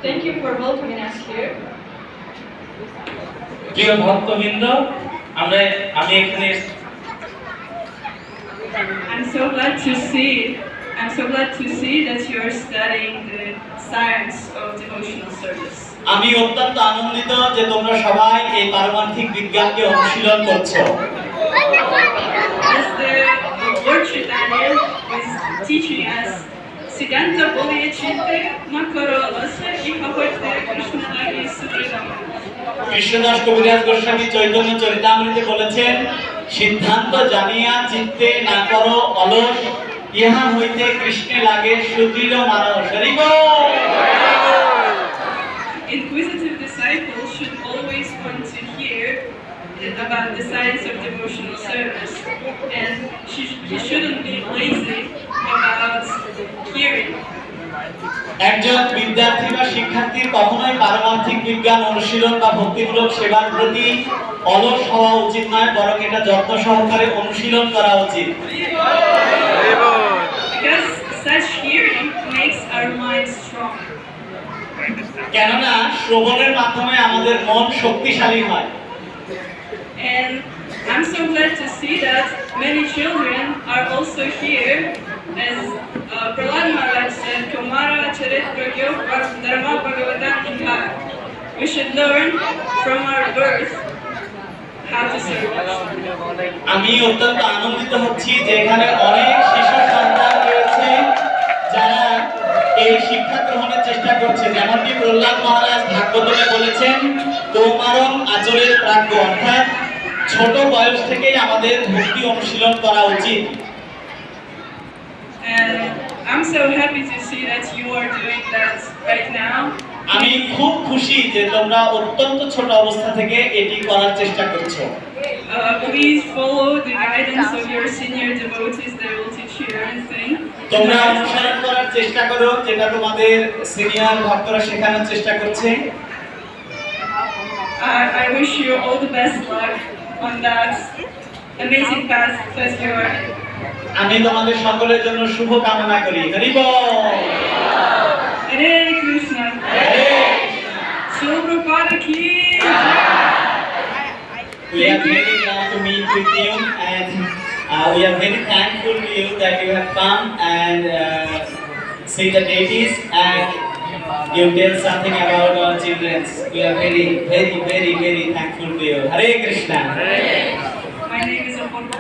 Thank you for welcoming us here. প্রিয় ভক্তবৃন্দ, আমি এখানে I'm so glad to see. I'm so glad to see that you are studying the science of devotional service. আমি অত্যন্ত আনন্দিত যে তোমরা সবাই এই পারমার্থিক বিজ্ঞানকে অনুশীলন করছো। As the Lord Chaitanya is teaching us, Siddhanta Bodhiya Chitte Makaro Lasa Ihahote Krishna Lagi Sudridama. Krishnadas কবিরাজ গোস্বামী চৈতন্য চরিতামৃতে বলেছেন, সিদ্ধান্ত জানিয়া চিত্তে না করো অলস, ইহা হইতে কৃষ্ণে লাগে সুদৃঢ় মানস। হরি বল। Inquisitive disciples should always want to hear about the science of devotional service, and he shouldn't be lazy about hearing. একজন বিদ্যার্থী বা শিক্ষার্থীর কখনোই পারমার্থিক বিজ্ঞান অনুশীলন বা ভক্তিমূলক সেবার প্রতি অলস হওয়া উচিত নয়, বরং এটা যত্ন সহকারে অনুশীলন করা উচিত। Because such hearing makes our mind strong. কেননা শ্রবণের মাধ্যমে আমাদের মন শক্তিশালী হয়। And I'm so glad to see that many children are also here, as Prahlad Maharaj said, Kumara Charitra Gyo Dharma Bhagavatam Iha. We should learn from our birth how to serve Krishna. আমি অত্যন্ত আনন্দিত হচ্ছি যে এখানে অনেক শিশু সন্তান রয়েছে যারা এই শিক্ষা গ্রহণের চেষ্টা করছে। যেমনটি প্রহ্লাদ মহারাজ ভাগবতমে বলেছেন, তোমারং আচরের প্রাজ্ঞ, অর্থাৎ ছোট বয়স থেকেই আমাদের ভক্তি অনুশীলন করা উচিত। And I'm so happy to see that you are doing that right now. আমি খুব খুশি যে তোমরা অত্যন্ত ছোট অবস্থা থেকে এটি করার চেষ্টা করছো। Please follow the guidance of your senior devotees. They will teach you everything. তোমরা অনুসরণ করার চেষ্টা করো যেটা তোমাদের সিনিয়র ভক্তরা শেখানোর চেষ্টা করছে। I wish you all the best luck on that amazing path that you are. আমি তোমাদের সকলের জন্য শুভ কামনা করি। হরি বল। Hare Krishna. Shri Prabhupada ki. We are very glad to meet with you, and we are very thankful to you that you have come and see the deities and you tell something about our children. We are very, very, very, very thankful to you. Hare Krishna. My name is Apurva.